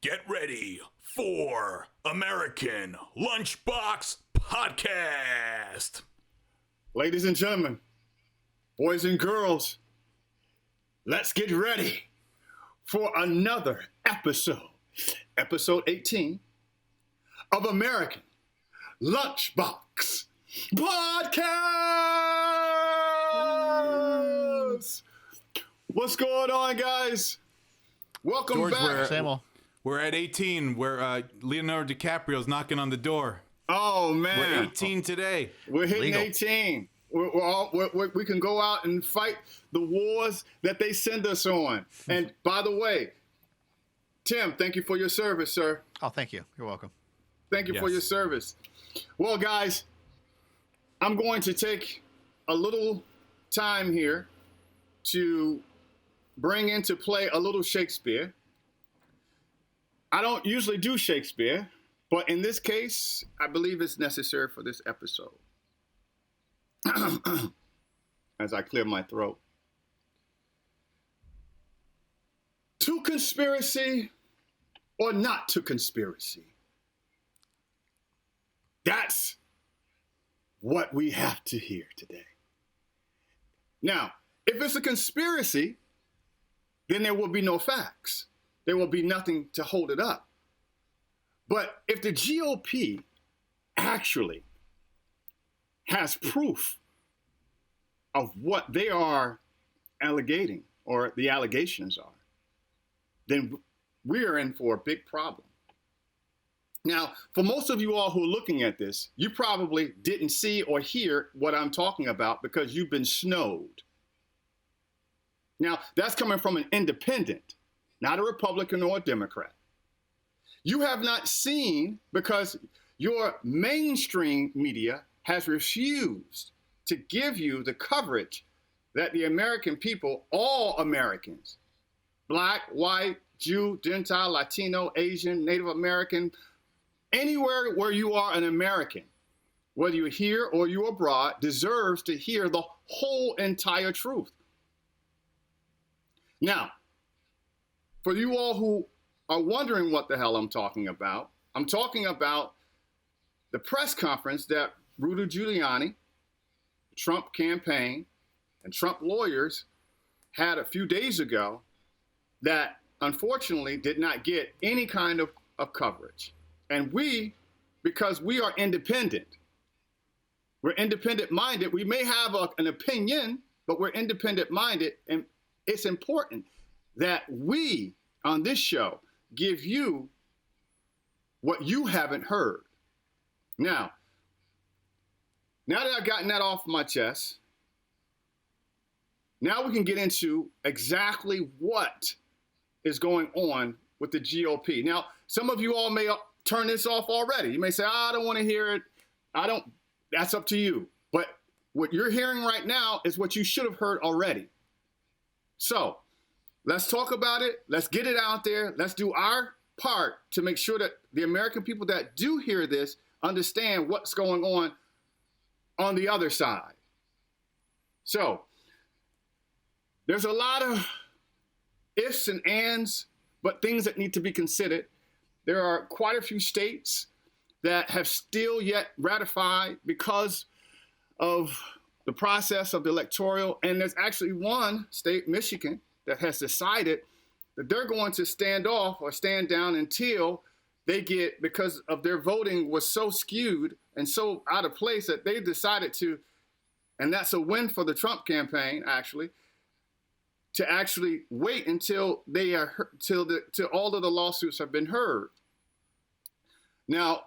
Get ready for American Lunchbox Podcast. Ladies and gentlemen, boys and girls, let's get ready for another episode 18 of American Lunchbox Podcast. What's going on, guys? Welcome George, back. Samuel. We're at 18 where Leonardo DiCaprio's knocking on the door. Oh, man. We're 18 today. We're hitting Legal. 18. We can go out and fight the wars that they send us on. And by the way, Tim, thank you for your service, sir. Oh, thank you. You're welcome. Thank you for Yes. your service. Well, guys, I'm going to take a little time here to bring into play a little Shakespeare. I don't usually do Shakespeare, but in this case, I believe it's necessary for this episode. As I clear my throat. To conspiracy or not to conspiracy? That's what we have to hear today. Now, if it's a conspiracy, then there will be no facts. There will be nothing to hold it up. But if the GOP actually has proof of what they are allegating, or the allegations are, then we are in for a big problem. Now, for most of you all who are looking at this, you probably didn't see or hear what I'm talking about because you've been snowed. Now, that's coming from an independent, not a Republican or a Democrat. You have not seen because your mainstream media has refused to give you the coverage that the American people, all Americans, Black, white, Jew, Gentile, Latino, Asian, Native American, anywhere where you are an American, whether you're here or you're abroad, deserves to hear the whole entire truth. Now, for you all who are wondering what the hell I'm talking about the press conference that Rudy Giuliani, Trump campaign, and Trump lawyers had a few days ago that unfortunately did not get any kind of coverage. And we, because we are independent, we're independent-minded. We may have an opinion, but we're independent-minded, and it's important that we, on this show, give you what you haven't heard. Now that I've gotten that off my chest, now we can get into exactly what is going on with the GOP. Now, some of you all may turn this off already. You may say, I don't want to hear it. That's up to you. But what you're hearing right now is what you should have heard already. So let's talk about it. Let's get it out there. Let's do our part to make sure that the American people that do hear this understand what's going on the other side. So there's a lot of ifs and ands, but things that need to be considered. There are quite a few states that have still yet ratified because of the process of the electoral. And there's actually one state, Michigan, that has decided that they're going to stand off or stand down until they get, because of their voting was so skewed and so out of place that they decided to, and that's a win for the Trump campaign actually, to actually wait until they are till all of the lawsuits have been heard. Now,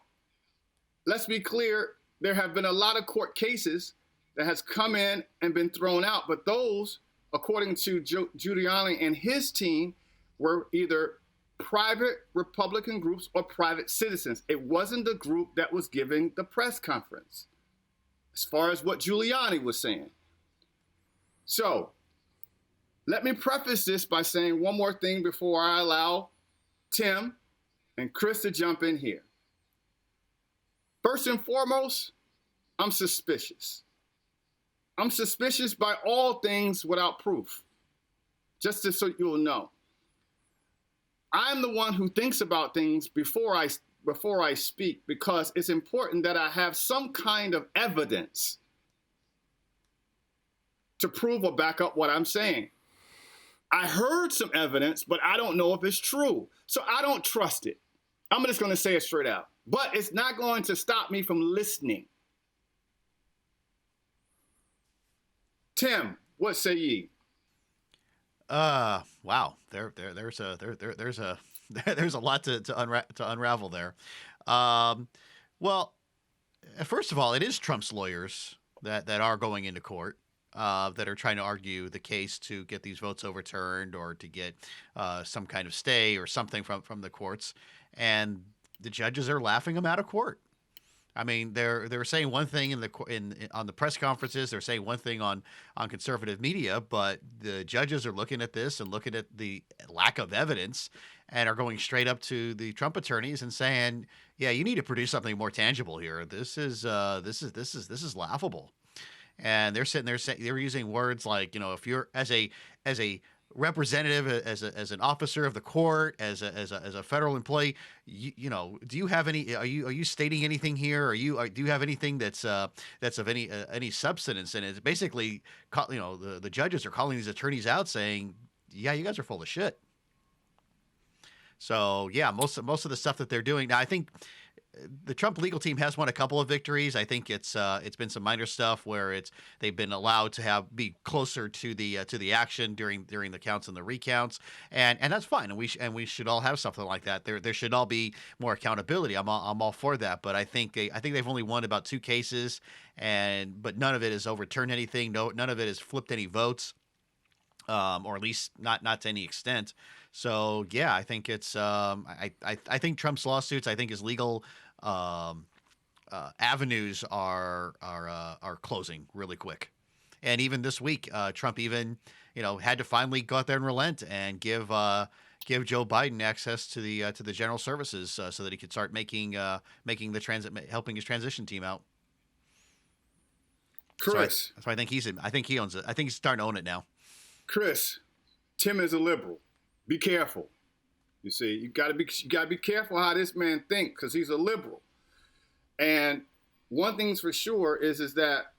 let's be clear, there have been a lot of court cases that has come in and been thrown out, but those, according to Giuliani and his team, were either private Republican groups or private citizens. It wasn't the group that was giving the press conference, as far as what Giuliani was saying. So, let me preface this by saying one more thing before I allow Tim and Chris to jump in here. First and foremost, I'm suspicious. I'm suspicious by all things without proof, just so you'll know. I'm the one who thinks about things before I speak, because it's important that I have some kind of evidence to prove or back up what I'm saying. I heard some evidence, but I don't know if it's true. So I don't trust it. I'm just going to say it straight out. But it's not going to stop me from listening. Tim, what say ye? Wow. There's a there's a lot to unravel there. Well, first of all, it is Trump's lawyers that are going into court. That are trying to argue the case to get these votes overturned or to get some kind of stay or something from the courts, and the judges are laughing them out of court. I mean, they're saying one thing on the press conferences, they're saying one thing on conservative media, but the judges are looking at this and looking at the lack of evidence and are going straight up to the Trump attorneys and saying, "Yeah, you need to produce something more tangible here. This is laughable." And they're sitting there saying, they're using words like, if you're as a representative, as an officer of the court, as a federal employee, do you have any? Are you stating anything here? Do you have anything that's of any substance? And it's basically, the judges are calling these attorneys out, saying, "Yeah, you guys are full of shit." So yeah, most of the stuff that they're doing now, I think the Trump legal team has won a couple of victories. I think it's been some minor stuff where they've been allowed to be closer to the action during the counts and the recounts, and that's fine. And we should all have something like that. There should all be more accountability. I'm all for that. But I think they've only won about 2 cases, but none of it has overturned anything. None of it has flipped any votes, or at least not to any extent. So yeah, I think it's I think Trump's lawsuits, I think his legal avenues are closing really quick. And even this week, Trump even had to finally go out there and relent and give Joe Biden access to the general services so that he could start helping his transition team out. Chris, so I think he owns it. I think he's starting to own it now. Chris, Tim is a liberal. Be careful. You see, you gotta be careful how this man thinks, because he's a liberal. And one thing's for sure is that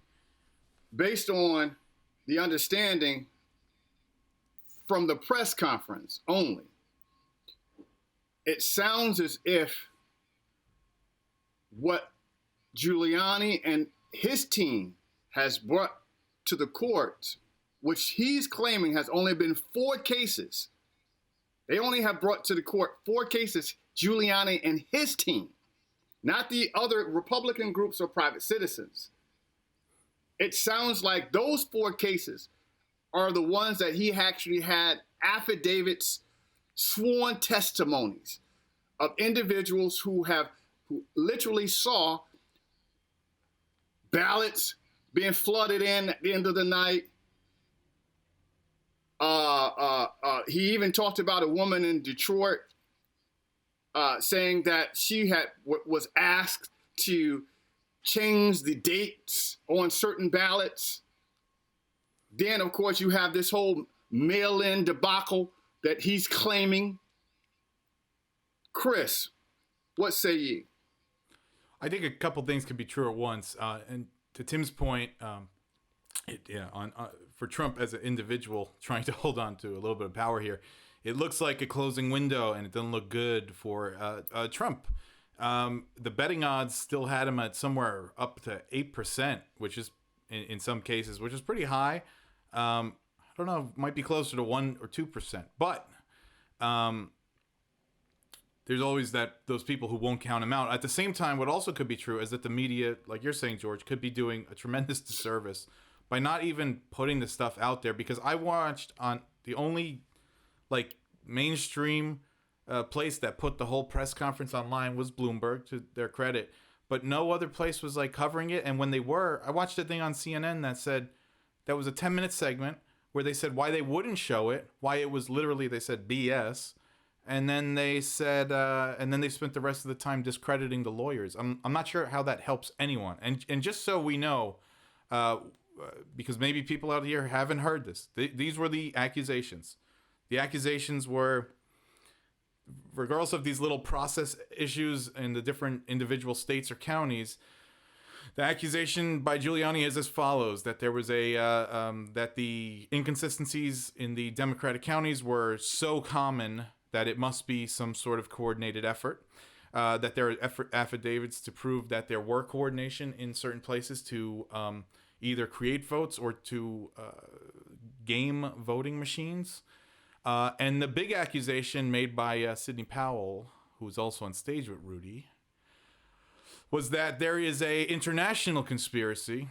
based on the understanding from the press conference only, it sounds as if what Giuliani and his team has brought to the court, which he's claiming has only been 4 cases. They only have brought to the court 4 cases, Giuliani and his team, not the other Republican groups or private citizens. It sounds like those 4 cases are the ones that he actually had affidavits, sworn testimonies of individuals who literally saw ballots being flooded in at the end of the night. He even talked about a woman in Detroit saying that she was asked to change the dates on certain ballots. Then, of course, you have this whole mail-in debacle that he's claiming. Chris, what say you? I think a couple things could be true at once. And to Tim's point, for Trump as an individual trying to hold on to a little bit of power here, it looks like a closing window, and it doesn't look good for Trump. The betting odds still had him at somewhere up to 8%, which is in some cases, which is pretty high. I don't know, might be closer to 1 or 2%, but there's always those people who won't count him out. At the same time, what also could be true is that the media, like you're saying, George, could be doing a tremendous disservice by not even putting the stuff out there. Because I watched on the only mainstream place that put the whole press conference online was Bloomberg, to their credit, but no other place was covering it. And when they were, I watched a thing on CNN that said that was a 10-minute segment where they said why they wouldn't show it, why it was literally, they said, BS. And then they said, and then they spent the rest of the time discrediting the lawyers. I'm not sure how that helps anyone. And just so we know, because maybe people out here haven't heard this, these were the accusations. The accusations were regardless of these little process issues in the different individual states or counties, the accusation by Giuliani is as follows: that there was that the inconsistencies in the Democratic counties were so common that it must be some sort of coordinated effort. That there are affidavits to prove that there were coordination in certain places to either create votes or to game voting machines. And the big accusation made by Sidney Powell, who was also on stage with Rudy, was that there is a international conspiracy,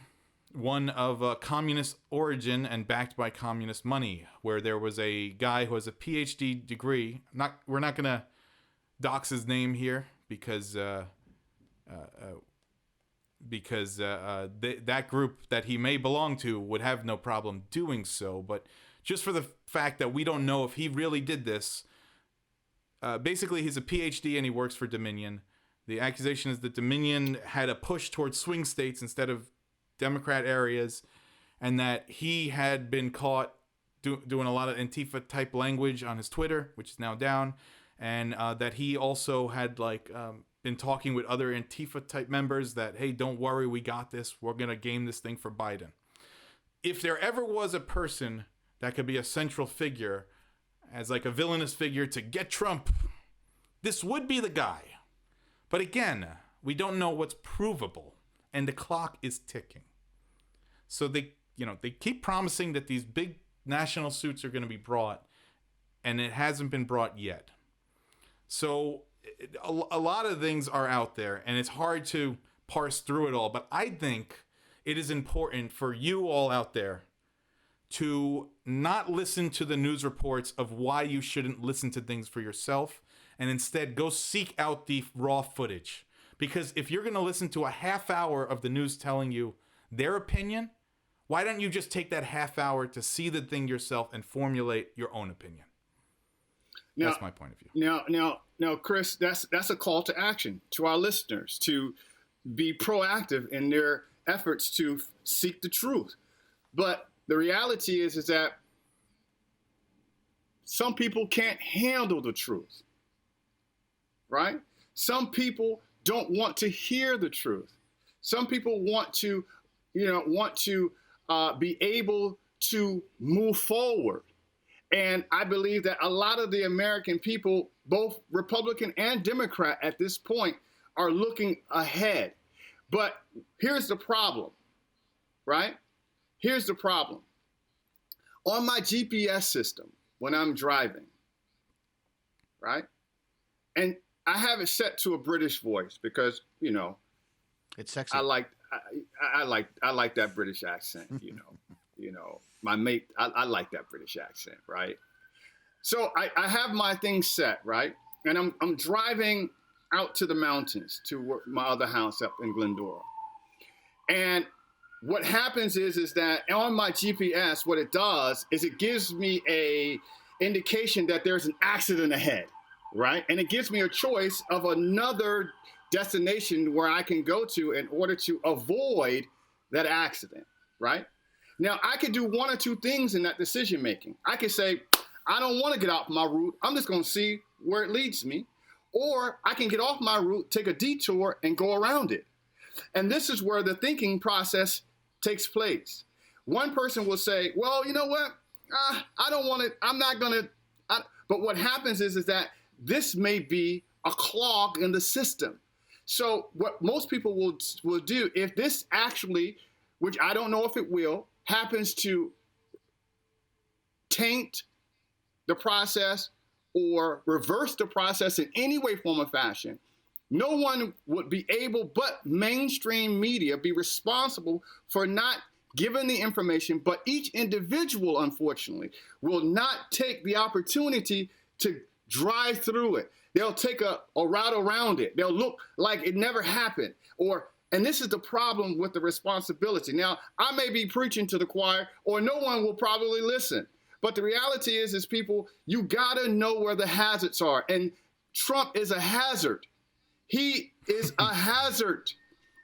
one of communist origin and backed by communist money, where there was a guy who has a PhD degree. We're not going to dox his name here because that group that he may belong to would have no problem doing so, but just for the fact that we don't know if he really did this. Basically, he's a PhD and he works for Dominion. The accusation is that Dominion had a push towards swing states instead of Democrat areas, and that he had been caught doing a lot of Antifa-type language on his Twitter, which is now down, and that he also had been talking with other Antifa-type members that, hey, don't worry, we got this. We're going to game this thing for Biden. If there ever was a person that could be a central figure as like a villainous figure to get Trump, this would be the guy. But again, we don't know what's provable, and the clock is ticking. So they keep promising that these big national suits are going to be brought, and it hasn't been brought yet. So a lot of things are out there, and it's hard to parse through it all. But I think it is important for you all out there to not listen to the news reports of why you shouldn't listen to things for yourself, and instead go seek out the raw footage. Because if you're going to listen to a half hour of the news telling you their opinion, why don't you just take that half hour to see the thing yourself and formulate your own opinion? Now, that's my point of view. Now, Chris, that's a call to action to our listeners to be proactive in their efforts to seek the truth. But the reality is that some people can't handle the truth, right? Some people don't want to hear the truth. Some people want to be able to move forward. And I believe that a lot of the American people, both Republican and Democrat at this point, are looking ahead. But here's the problem, right? Here's the problem. On my GPS system, when I'm driving, right? And I have it set to a British voice because, it's sexy. I like that British accent, my mate, I like that British accent, right? So I have my thing set, right? And I'm driving out to the mountains to my other house up in Glendora. And what happens is that on my GPS, what it does is it gives me a indication that there's an accident ahead, right? And it gives me a choice of another destination where I can go to in order to avoid that accident, right? Now, I could do one or two things in that decision making. I could say, I don't want to get off my route. I'm just going to see where it leads me. Or I can get off my route, take a detour, and go around it. And this is where the thinking process takes place. One person will say, well, you know what? I don't want to, I'm not going to. But what happens is that this may be a clog in the system. So what most people will do, if this actually, which I don't know if it will, happens to taint the process or reverse the process in any way, form, or fashion, no one would be able but mainstream media be responsible for not giving the information, but each individual, unfortunately, will not take the opportunity to drive through it. They'll take a route around it. They'll look like it never happened. And this is the problem with the responsibility. Now, I may be preaching to the choir, or no one will probably listen. But the reality is people, you gotta know where the hazards are. And Trump is a hazard. He is a hazard.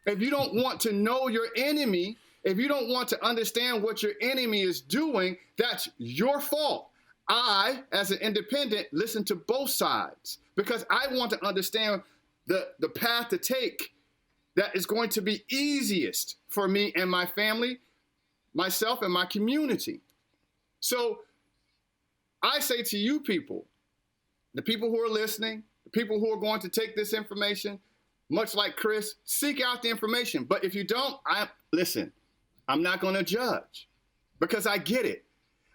If you don't want to know your enemy, if you don't want to understand what your enemy is doing, that's your fault. I, as an independent, listen to both sides because I want to understand the path to take that is going to be easiest for me and my family, myself and my community. So I say to you people, the people who are listening, the people who are going to take this information, much like Chris, seek out the information. But if you don't, listen, I'm not going to judge because I get it.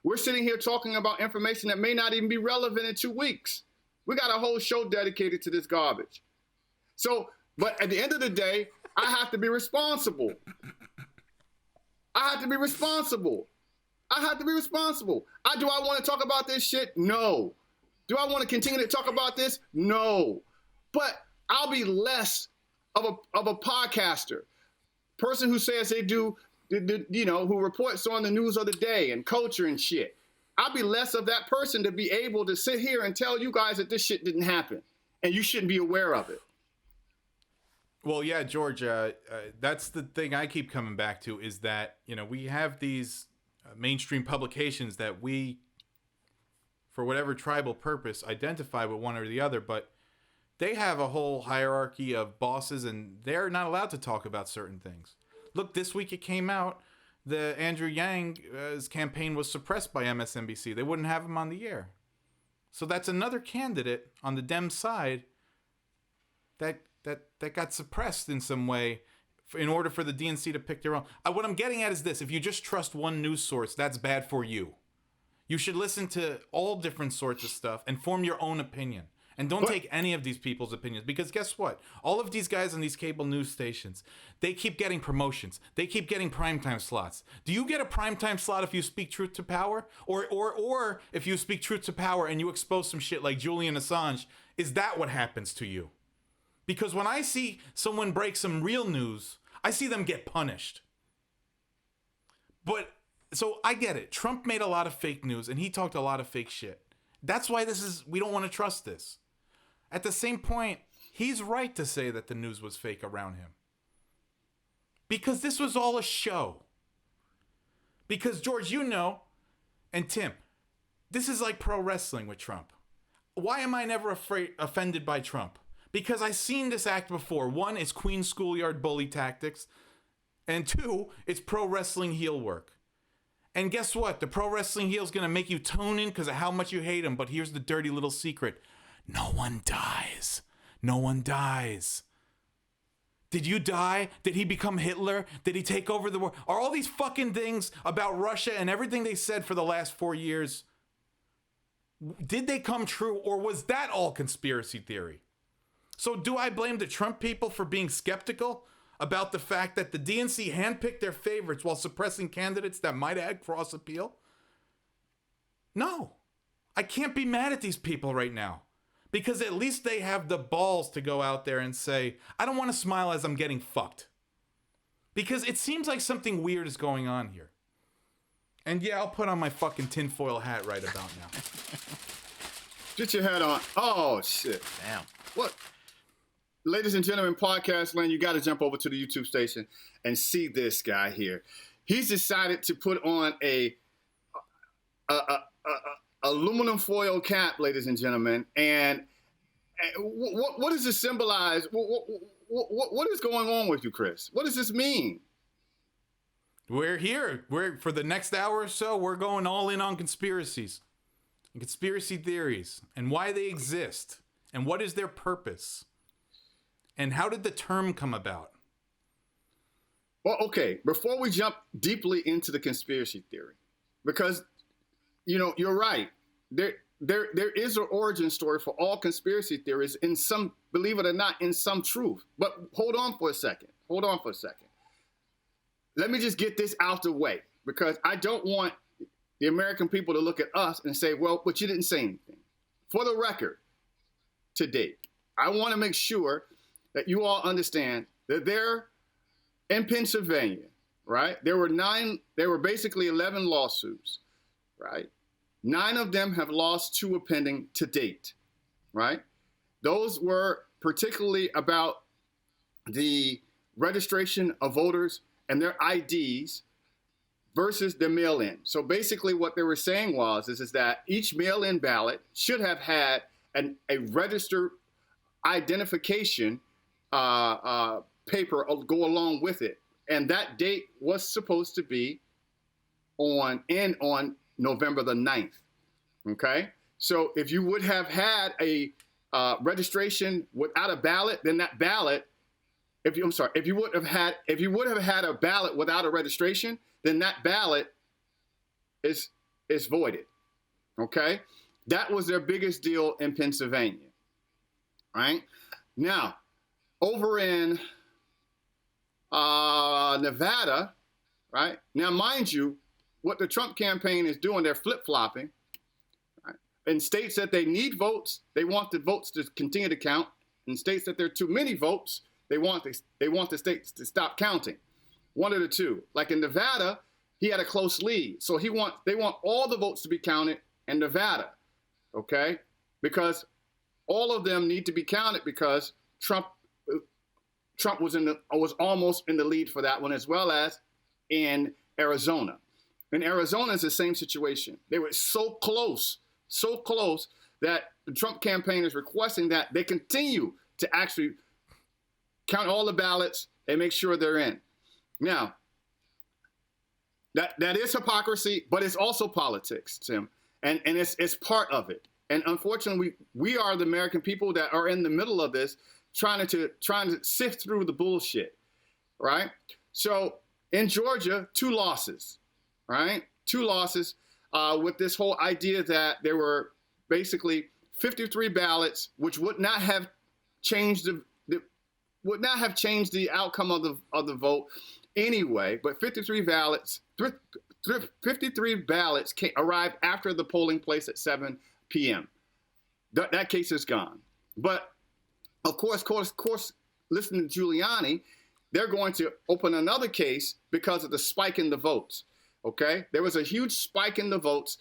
We're sitting here talking about information that may not even be relevant in 2 weeks. We got a whole show dedicated to this garbage. So, but at the end of the day, I have to be responsible. I have to be responsible. Do I want to talk about this shit? No. Do I want to continue to talk about this? No. But I'll be less of a podcaster, person who says they do, who reports on the news of the day and culture and shit. I'll be less of that person to be able to sit here and tell you guys that this shit didn't happen and you shouldn't be aware of it. Well, yeah, George, that's the thing I keep coming back to is that, we have these mainstream publications that we, for whatever tribal purpose, identify with one or the other, but they have a whole hierarchy of bosses and they're not allowed to talk about certain things. Look, this week it came out that Andrew Yang's campaign was suppressed by MSNBC. They wouldn't have him on the air. So that's another candidate on the Dem side that got suppressed in some way in order for the DNC to pick their own. What I'm getting at is this. If you just trust one news source, that's bad for you. You should listen to all different sorts of stuff and form your own opinion. And don't take any of these people's opinions. Because guess what? All of these guys on these cable news stations, they keep getting promotions. They keep getting primetime slots. Do you get a primetime slot if you speak truth to power? Or if you speak truth to power and you expose some shit like Julian Assange, is that what happens to you? Because when I see someone break some real news, I see them get punished. But, so I get it. Trump made a lot of fake news and he talked a lot of fake shit. That's why we don't want to trust this. At the same point, he's right to say that the news was fake around him. Because this was all a show. Because, George, and Tim, this is like pro wrestling with Trump. Why am I never offended by Trump? Because I've seen this act before. One, it's Queen Schoolyard bully tactics. And two, it's pro wrestling heel work. And guess what? The pro wrestling heel is going to make you tune in because of how much you hate him. But here's the dirty little secret. No one dies. No one dies. Did you die? Did he become Hitler? Did he take over the world? Are all these fucking things about Russia and everything they said for the last 4 years, did they come true or was that all conspiracy theory? So do I blame the Trump people for being skeptical about the fact that the DNC handpicked their favorites while suppressing candidates that might add cross appeal? No. I can't be mad at these people right now. Because at least they have the balls to go out there and say, I don't want to smile as I'm getting fucked. Because it seems like something weird is going on here. And yeah, I'll put on my fucking tinfoil hat right about now. Get your hat on. Oh, shit. Damn. What? Ladies and gentlemen, podcast land, you got to jump over to the YouTube station and see this guy here. He's decided to put on a aluminum foil cap, ladies and gentlemen. And what does this symbolize? What is going on with you, Chris? What does this mean? We're here. For the next hour or so, we're going all in on conspiracies and conspiracy theories and why they exist and what is their purpose and how did the term come about? Well, okay, before we jump deeply into the conspiracy theory, because you're right. There is an origin story for all conspiracy theories in some, believe it or not, in some truth. But hold on for a second. Let me just get this out the way because I don't want the American people to look at us and say, well, but you didn't say anything. For the record, to date, I want to make sure that you all understand that there in Pennsylvania, right, there were basically 11 lawsuits, right? 9 of them have lost, 2 are pending to date, right? Those were particularly about the registration of voters and their IDs versus the mail-in. So basically what they were saying is that each mail-in ballot should have had a registered identification paper go along with it. And that date was supposed to be on November the 9th. Okay? So if you would have had a registration without a ballot, then that ballot, if you would have had a ballot without a registration, then that ballot is voided. Okay? That was their biggest deal in Pennsylvania. Right? Now, over in Nevada, right? Now, mind you, what the Trump campaign is doing, they're flip-flopping. Right? In states that they need votes, they want the votes to continue to count. In states that there are too many votes, they want the states to stop counting. One of the two. Like in Nevada, he had a close lead. So they want all the votes to be counted in Nevada. Okay? Because all of them need to be counted because Trump was almost in the lead for that one, as well as in Arizona. In Arizona, it's the same situation. They were so close that the Trump campaign is requesting that they continue to actually count all the ballots and make sure they're in. Now, that is hypocrisy, but it's also politics, Tim, and it's part of it. And unfortunately, we are the American people that are in the middle of this, trying to sift through the bullshit, right? So in Georgia, 2 losses, right? 2 losses with this whole idea that there were basically 53 ballots, which would not have changed the outcome of the vote anyway. But 53 ballots arrived after the polling place at 7 p.m. That case is gone. But of course, listening to Giuliani, they're going to open another case because of the spike in the votes. Okay, there was a huge spike in the votes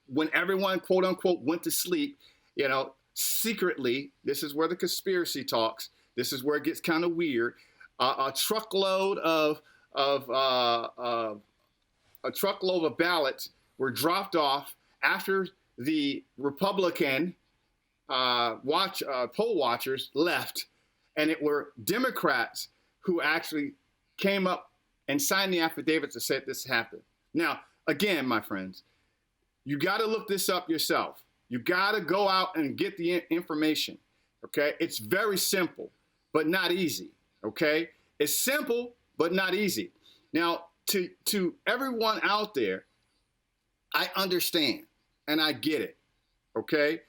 when everyone, quote unquote, went to sleep. You know, secretly. This is where the conspiracy talks. This is where it gets kind of weird. A truckload of ballots were dropped off after the Republican poll watchers left, and it were Democrats who actually came up and signed the affidavit to say this happened. Now, again, my friends, you got to look this up yourself. You got to go out and get the information. Okay, it's very simple, but not easy. Okay, it's simple, but not easy. Now, to everyone out there, I understand and I get it. Okay,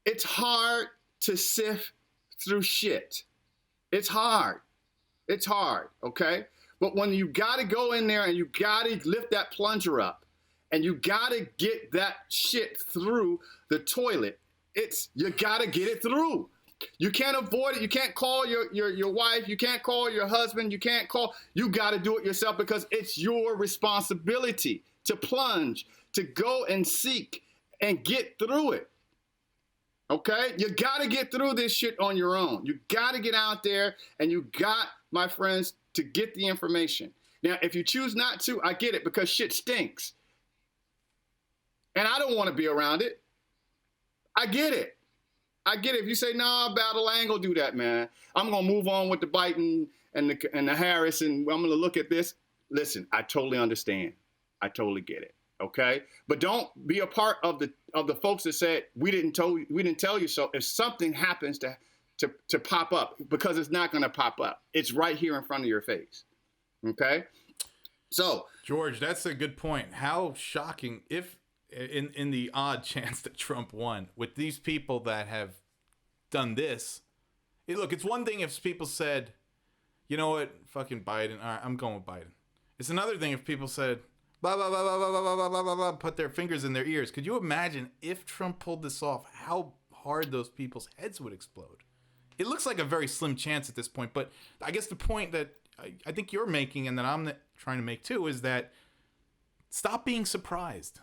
it's hard to sift through shit. It's hard. It's hard. Okay, but when you got to go in there and you got to lift that plunger up and you got to get that shit through the toilet, you got to get it through. You can't avoid it. You can't call your wife. You can't call your husband. You got to do it yourself because it's your responsibility to plunge, to go and seek and get through it. Okay? You got to get through this shit on your own. You got to get out there and you got, my friends, to get the information. Now, if you choose not to, I get it because shit stinks. And I don't want to be around it. I get it. I get it. If you say, nah, Battle, I ain't gonna do that, man. I'm gonna move on with the Biden and the Harris, and I'm gonna look at this. Listen, I totally understand. I totally get it. Okay, but don't be a part of the folks that said we didn't tell you so. If something happens to pop up, because it's not gonna pop up. It's right here in front of your face. Okay, so George, that's a good point. How shocking if. In the odd chance that Trump won, with these people that have done this, look, it's one thing if people said, you know what, fucking Biden, all right, I'm going with Biden. It's another thing if people said, blah, blah, blah, blah, blah, blah, blah, blah, blah, blah, put their fingers in their ears. Could you imagine if Trump pulled this off, how hard those people's heads would explode? It looks like a very slim chance at this point, but I guess the point that I think you're making and that I'm trying to make too is that stop being surprised.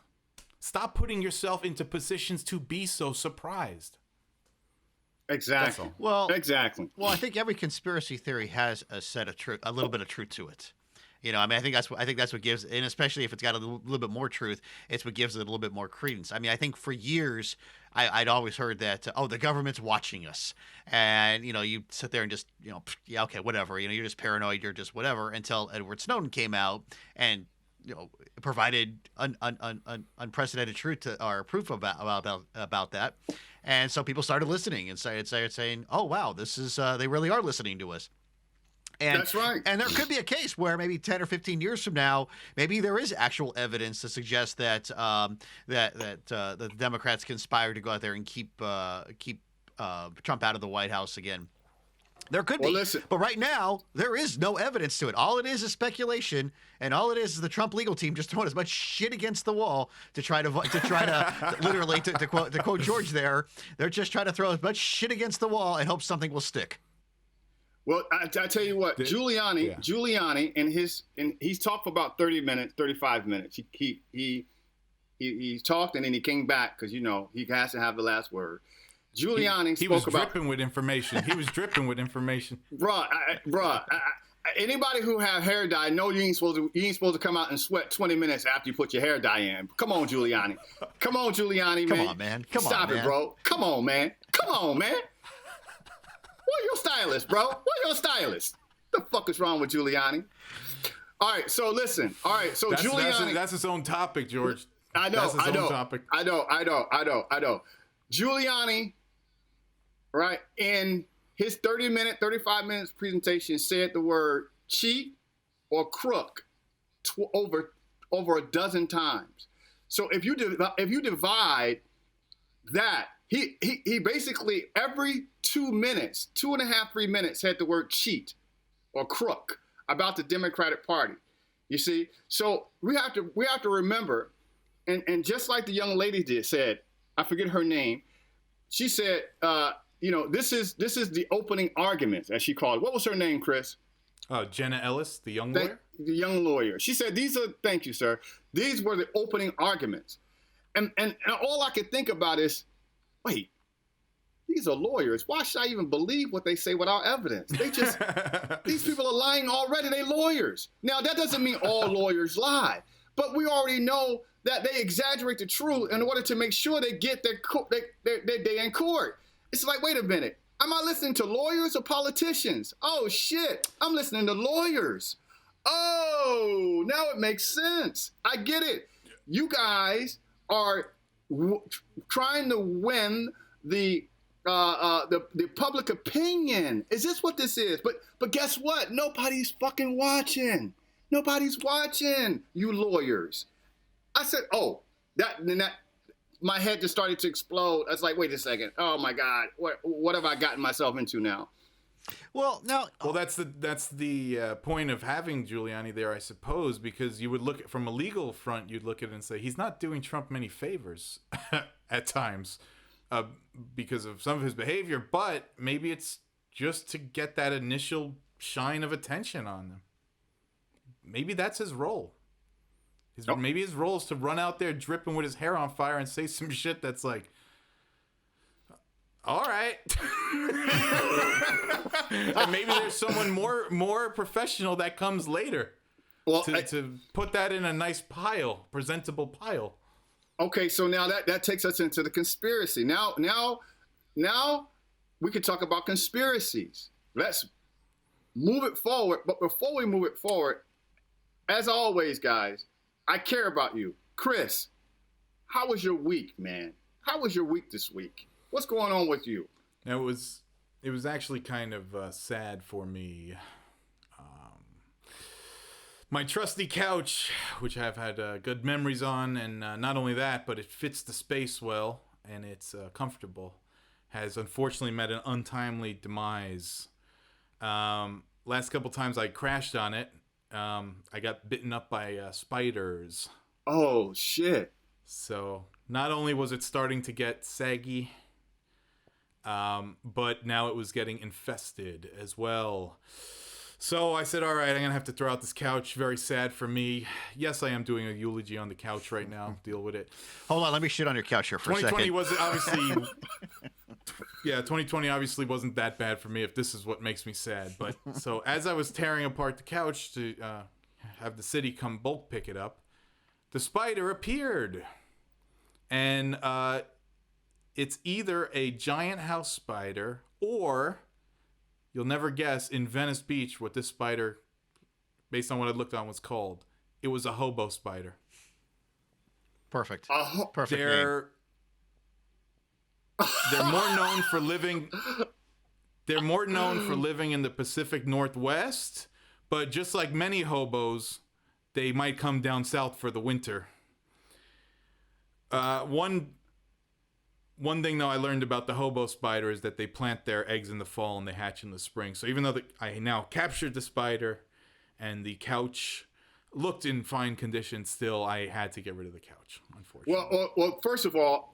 Stop putting yourself into positions to be so surprised. Exactly. Well, exactly. Well, I think every conspiracy theory has a little bit of truth to it. You know, I mean, I think that's what gives, and especially if it's got a little bit more truth, it's what gives it a little bit more credence. I mean, I think for years I'd always heard that the government's watching us, and you know, you sit there and just yeah, okay, whatever. You know, you're just paranoid, you're just whatever. Until Edward Snowden came out and provided unprecedented truth or proof about that, and so people started listening and started saying, oh wow, this is they really are listening to us. And, That's right. And there could be a case where maybe 10 or 15 years from now, maybe there is actual evidence to suggest that the Democrats conspired to go out there and keep Trump out of the White House again. There could be, listen. But right now there is no evidence to it. All it is speculation, and all it is the Trump legal team just throwing as much shit against the wall to try to literally to quote George there. They're just trying to throw as much shit against the wall and hope something will stick. Well, I tell you what, Giuliani, and he's talked for about 30 minutes, 35 minutes. He talked and then he came back because he has to have the last word. Giuliani he was dripping with information. He was dripping with information. Bruh, anybody who have hair dye know you ain't supposed to come out and sweat 20 minutes after you put your hair dye in. Come on, Giuliani. Come on, Giuliani, man. Come on, man. Stop it, bro. Come on, man. Where your stylist, bro? Where your stylist? The fuck is wrong with Giuliani? All right, so listen. All right, so Giuliani. That's his own topic, George. I know. Giuliani, right, in his 35 minutes presentation said the word cheat or crook over a dozen times. So if you divide that, he basically every 2 minutes, 2.5, 3 minutes, said the word cheat or crook about the Democratic Party. You see, so we have to remember, and just like the young lady said, I forget her name. She said, this is the opening arguments, as she called it. What was her name, Chris? Jenna Ellis, the young lawyer. The young lawyer. She said, thank you, sir. These were the opening arguments, and all I could think about is, wait, these are lawyers. Why should I even believe what they say without evidence? These people are lying already. They lawyers. Now, that doesn't mean all lawyers lie, but we already know that they exaggerate the truth in order to make sure they get their day in court. It's like, wait a minute. Am I listening to lawyers or politicians? Oh, shit. I'm listening to lawyers. Oh, now it makes sense. I get it. You guys are trying to win the public opinion. Is this what this is? But guess what? Nobody's fucking watching. Nobody's watching, you lawyers. I said, oh, that my head just started to explode. I was like, wait a second. Oh my God, what have I gotten myself into now? Well, no. Well, that's the point of having Giuliani there, I suppose, because you would look at, from a legal front, you'd look at it and say he's not doing Trump many favors at times because of some of his behavior, but maybe it's just to get that initial shine of attention on them. Maybe that's his role. Maybe his role is to run out there dripping with his hair on fire and say some shit that's like, all right. And maybe there's someone more professional that comes later to put that in a nice pile, presentable pile. Okay, so now that takes us into the conspiracy. Now we could talk about conspiracies. Let's move it forward. But before we move it forward, as always, guys, I care about you. Chris, how was your week, man? How was your week this week? What's going on with you? It was actually kind of sad for me. My trusty couch, which I've had good memories on, and not only that, but it fits the space well, and it's comfortable, has unfortunately met an untimely demise. Last couple times I crashed on it, I got bitten up by spiders. Oh, shit. So not only was it starting to get saggy, but now it was getting infested as well. So I said, all right, I'm going to have to throw out this couch. Very sad for me. Yes, I am doing a eulogy on the couch right now. Deal with it. Hold on, let me shit on your couch here for a second. 2020 was obviously... Yeah, 2020 obviously wasn't that bad for me if this is what makes me sad. But so as I was tearing apart the couch to have the city come bulk pick it up, the spider appeared. And it's either a giant house spider or, you'll never guess, in Venice Beach what this spider, based on what I looked on, was called. It was a hobo spider. Perfect. Perfect They're more known for living. They're more known for living in the Pacific Northwest, but just like many hobos, they might come down south for the winter. One thing though I learned about the hobo spider is that they plant their eggs in the fall and they hatch in the spring. So even though I now captured the spider and the couch looked in fine condition, still I had to get rid of the couch, unfortunately. Well, first of all,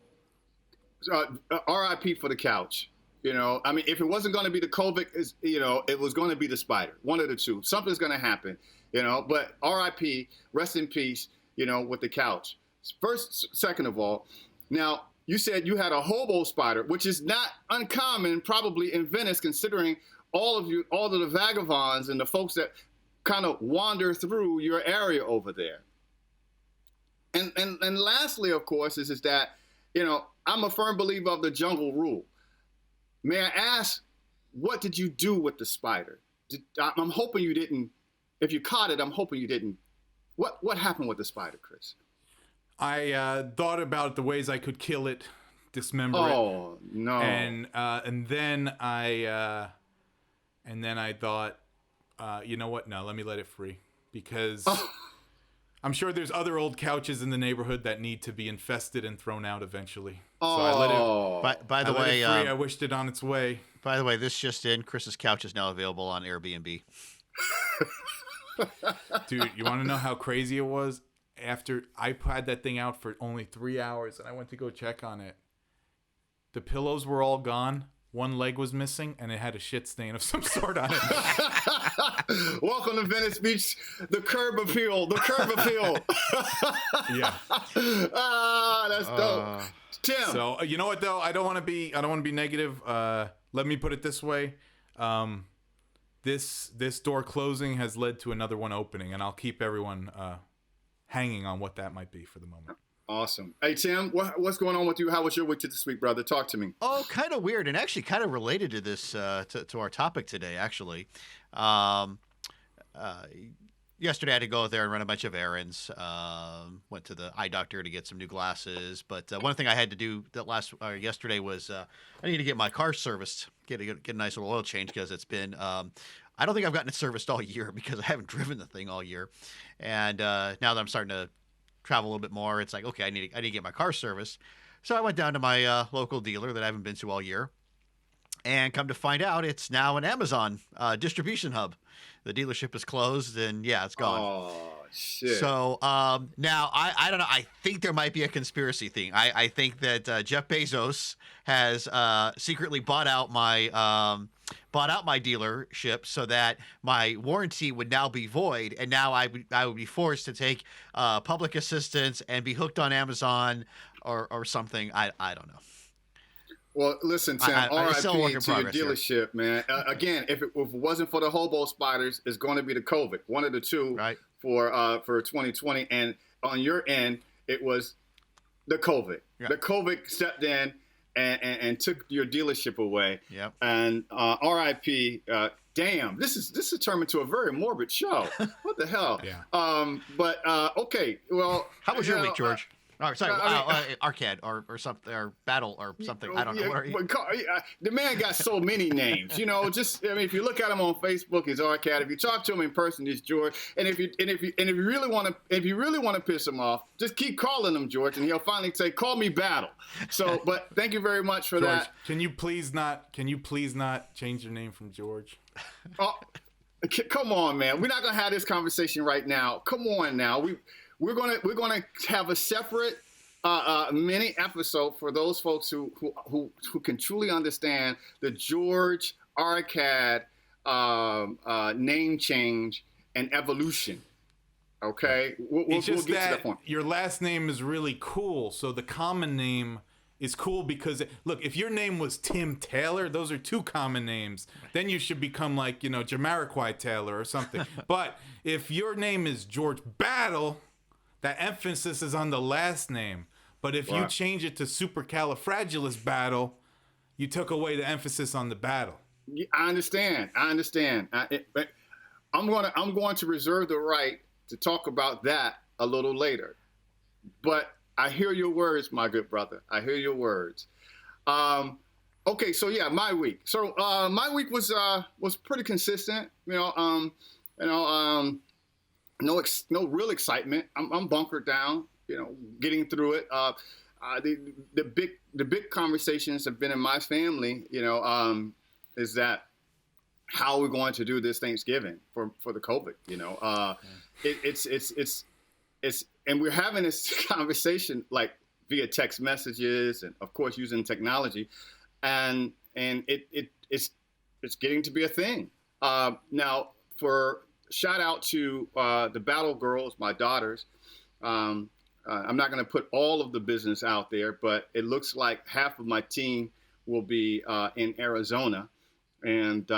RIP for the couch. You know, I mean, if it wasn't going to be the COVID, it was going to be the spider. One of the two. Something's going to happen, but RIP, rest in peace, with the couch. First, second of all, now you said you had a hobo spider, which is not uncommon probably in Venice, considering all of the vagabonds and the folks that kind of wander through your area over there. And lastly, of course, is that, I'm a firm believer of the jungle rule. May I ask, what did you do with the spider? I'm hoping you didn't. If you caught it, I'm hoping you didn't. What happened with the spider, Chris? I thought about the ways I could kill it, dismember it. Oh no! And then I thought, you know what? No, let me let it free, because I'm sure there's other old couches in the neighborhood that need to be infested and thrown out eventually. So I let it. By the way, I wished it on its way. By the way, this just in: Chris's couch is now available on Airbnb. Dude, you want to know how crazy it was? After I had that thing out for only 3 hours and I went to go check on it, the pillows were all gone. One leg was missing and it had a shit stain of some sort on it. Welcome to Venice Beach, the curb appeal. Yeah. That's dope. Tim. So you know what though? I don't want to be negative. Let me put it this way. This door closing has led to another one opening, and I'll keep everyone hanging on what that might be for the moment. Awesome. Hey, Tim, what's going on with you? How was your week this week, brother? Talk to me. Oh, kind of weird, and actually kind of related to this, to our topic today, actually. Yesterday I had to go out there and run a bunch of errands. Went to the eye doctor to get some new glasses. But one thing I had to do yesterday was I need to get my car serviced, get a nice little oil change, because it's been I don't think I've gotten it serviced all year because I haven't driven the thing all year. And now that I'm starting to travel a little bit more, it's like, okay, I need to get my car serviced. So I went down to my local dealer that I haven't been to all year, and come to find out, it's now an Amazon distribution hub. The dealership is closed, and yeah, it's gone. Oh, shit. So now I don't know. I think there might be a conspiracy thing. I think that Jeff Bezos has secretly bought out my dealership so that my warranty would now be void, and now I would be forced to take public assistance and be hooked on Amazon or something. I don't know. Well, listen, Tim, RIP to your dealership, man. Again, if it wasn't for the hobo spiders, it's going to be the COVID. One of the two, right, for 2020. And on your end, it was the COVID. Yeah. The COVID stepped in and took your dealership away. Yep. And RIP, damn, this is turned into a very morbid show. What the hell? Yeah. But okay, well. How was your week, George? Oh, sorry, Arcade or something, or Battle or something. I don't know. The man got so many names. If you look at him on Facebook, he's Arcade. If you talk to him in person, he's George. And if you really want to piss him off, just keep calling him George, and he'll finally say, "Call me Battle." So, but thank you very much for George, that. Can you please not change your name from George? Oh, come on, man. We're not gonna have this conversation right now. Come on now. We're gonna have a separate mini episode for those folks who can truly understand the George Arcade name change and evolution. Okay, we'll get to that point. Your last name is really cool, so the common name is cool because look, if your name was Tim Taylor, those are two common names. Then you should become like, Jamiroquai Taylor or something. But if your name is George Battle, that emphasis is on the last name. But if you change it to Supercalifragilistic Battle, you took away the emphasis on the battle. I understand. But I'm going to reserve the right to talk about that a little later. But I hear your words, my good brother. I hear your words. Okay, so yeah, my week. So my week was pretty consistent. No real excitement. I'm bunkered down. Getting through it. The big conversations have been in my family. Is that how we're going to do this Thanksgiving for the COVID? It's and we're having this conversation like via text messages and of course using technology, and it's getting to be a thing. Now, for shout out to the Battle Girls, my daughters. I'm not going to put all of the business out there, but it looks like half of my team will be in Arizona, and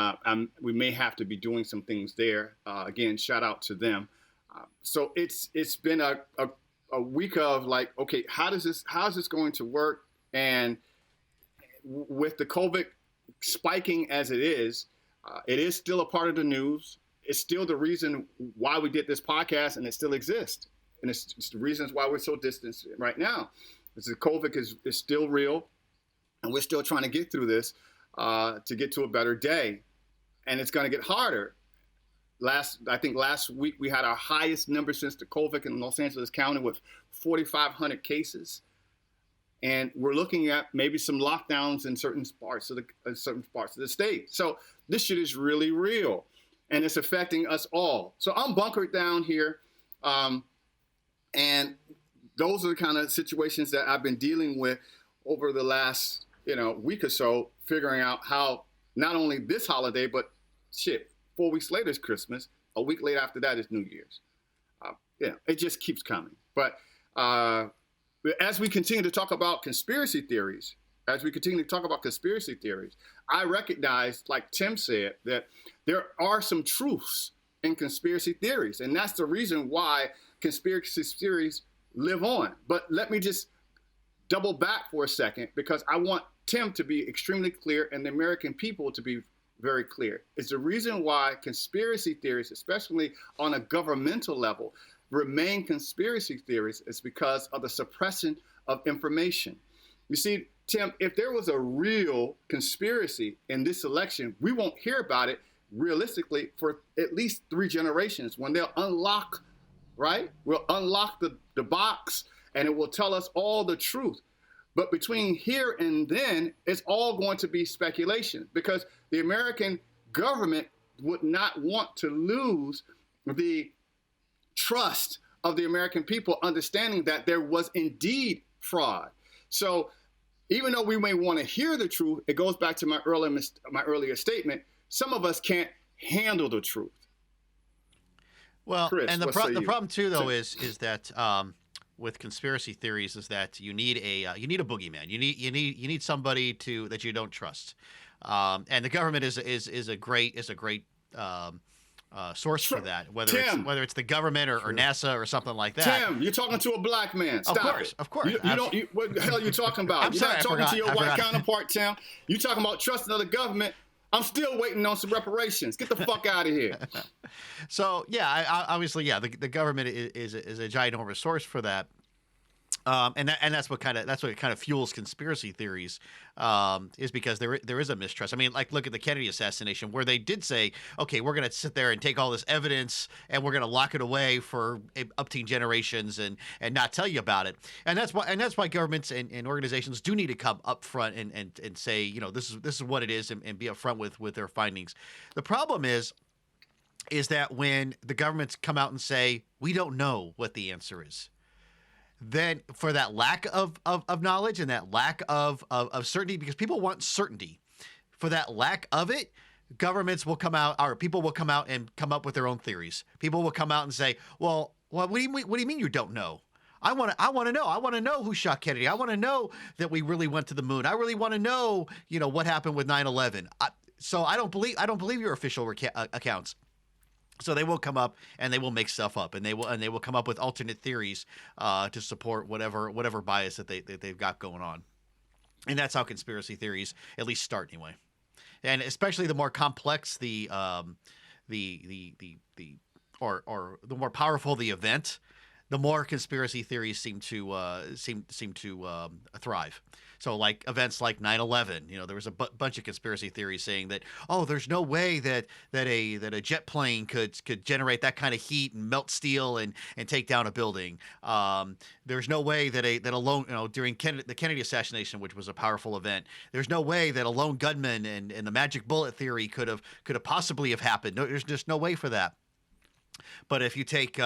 we may have to be doing some things there. Again, shout out to them. So it's been a week of like, okay, how's this going to work? And with the COVID spiking as it is still a part of the news. It's still the reason why we did this podcast, and it still exists. And it's the reasons why we're so distant right now. Is the COVID is still real, and we're still trying to get through this to get to a better day. And it's going to get harder. I think last week we had our highest number since the COVID in Los Angeles County with 4,500 cases. And we're looking at maybe some lockdowns in certain parts of the state. So this shit is really real, and it's affecting us all. So I'm bunkered down here. And those are the kind of situations that I've been dealing with over the last, week or so, figuring out how not only this holiday, but 4 weeks later is Christmas. A week later after that is New Year's. It just keeps coming. But as we continue to talk about conspiracy theories, I recognize, like Tim said, that there are some truths in conspiracy theories. And that's the reason why conspiracy theories live on. But let me just double back for a second, because I want Tim to be extremely clear and the American people to be very clear. It's the reason why conspiracy theories, especially on a governmental level, remain conspiracy theories is because of the suppression of information. You see, Tim, if there was a real conspiracy in this election, we won't hear about it realistically for at least 3 generations when they'll unlock, right? We'll unlock the box and it will tell us all the truth. But between here and then, it's all going to be speculation, because the American government would not want to lose the trust of the American people, understanding that there was indeed fraud. So even though we may want to hear the truth, it goes back to my earlier statement. Some of us can't handle the truth. Well, Chris, and the problem too, though, is that with conspiracy theories is that you need a boogeyman. You need somebody that you don't trust. And the government is a great source for that. Whether it's the government or NASA or something like that. Tim, you're talking to a black man. Stop Of course. What the hell are you talking about? You're not talking to your white counterpart, Tim. You're talking about trusting the government. I'm still waiting on some reparations. Get the fuck out of here. So yeah, obviously, the government is a ginormous source for that. And that's what kind of fuels conspiracy theories, is because there is a mistrust. I mean, like, look at the Kennedy assassination, where they did say, okay, we're going to sit there and take all this evidence and we're going to lock it away for upteen generations and not tell you about it. And that's why governments and organizations do need to come up front and say, this is what it is, and be upfront with their findings. The problem is that when the governments come out and say, we don't know what the answer is, then for that lack of knowledge and that lack of certainty, because people want certainty, for that lack of it, governments will come out, or people will come out and come up with their own theories. People will come out and say, well, what do you mean you don't know? I want to know. I want to know who shot Kennedy. I want to know that we really went to the moon. I really want to know, what happened with 9/11. So I don't believe your official accounts. So they will come up and they will make stuff up, and they will come up with alternate theories to support whatever bias that they've got going on. And that's how conspiracy theories at least start anyway. And especially the more complex or the more powerful the event, the more conspiracy theories seem to thrive. So like events like 9/11, there was a bunch of conspiracy theories saying that, oh, there's no way that a jet plane could generate that kind of heat and melt steel and take down a building. There's no way that a lone, during the Kennedy assassination, which was a powerful event, there's no way that a lone gunman and the magic bullet theory could have possibly have happened. No, there's just no way for that. But if you take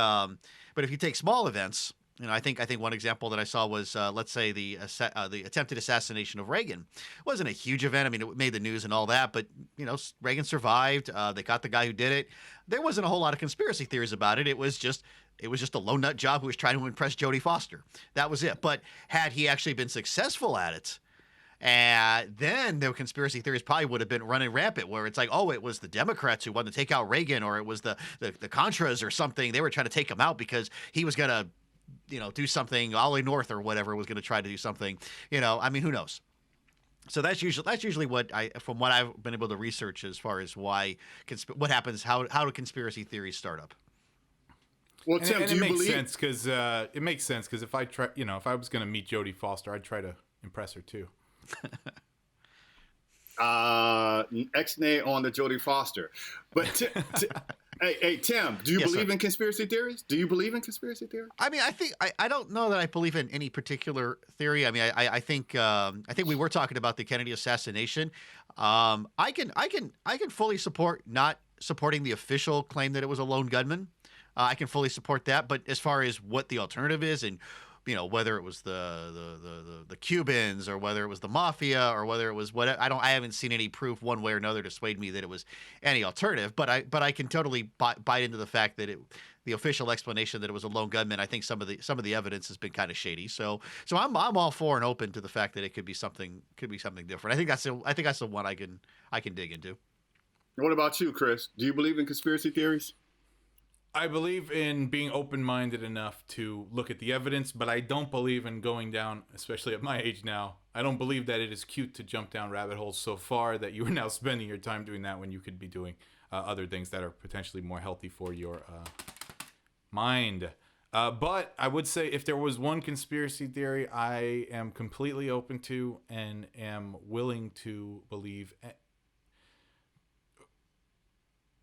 small events, I think one example that I saw was, let's say the attempted assassination of Reagan. It wasn't a huge event. I mean, it made the news and all that, but Reagan survived. They got the guy who did it. There wasn't a whole lot of conspiracy theories about it. It was just a lone nut job who was trying to impress Jodie Foster. That was it. But had he actually been successful at it, and then the conspiracy theories probably would have been running rampant, where it's like, oh, it was the Democrats who wanted to take out Reagan, or it was the Contras or something. They were trying to take him out because he was going to, do something. Ollie North or whatever was going to try to do something. I mean, who knows? So that's usually what from what I've been able to research as far as why what happens, how do conspiracy theories start up. Well, Tim, do you believe? It makes sense because if I try, if I was going to meet Jodie Foster, I'd try to impress her too. X-nay on the Jodie Foster. But hey, Tim, do you believe in conspiracy theories? Do you believe in conspiracy theories? I mean, I don't know that I believe in any particular theory. I mean, I think we were talking about the Kennedy assassination. I can fully support not supporting the official claim that it was a lone gunman. I can fully support that. But as far as what the alternative is, and whether it was the Cubans or whether it was the mafia or whether it was what, I haven't seen any proof one way or another to sway me that it was any alternative. But I can totally buy into the fact that the official explanation that it was a lone gunman. I think some of the evidence has been kind of shady. So I'm all for and open to the fact that it could be something different. I think that's the one I can dig into. What about you, Chris? Do you believe in conspiracy theories? I believe in being open-minded enough to look at the evidence, but I don't believe in going down, especially at my age now. I don't believe that it is cute to jump down rabbit holes so far that you are now spending your time doing that when you could be doing other things that are potentially more healthy for your mind. But I would say if there was one conspiracy theory I am completely open to and am willing to believe,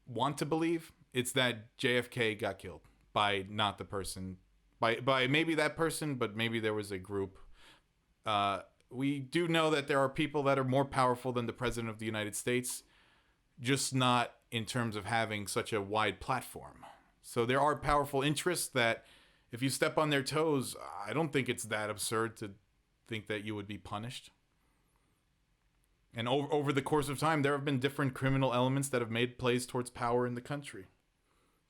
want to believe, it's that JFK got killed by not the person, by maybe that person, but maybe there was a group. We do know that there are people that are more powerful than the President of the United States, just not in terms of having such a wide platform. So there are powerful interests that if you step on their toes, I don't think it's that absurd to think that you would be punished. And over the course of time, there have been different criminal elements that have made plays towards power in the country.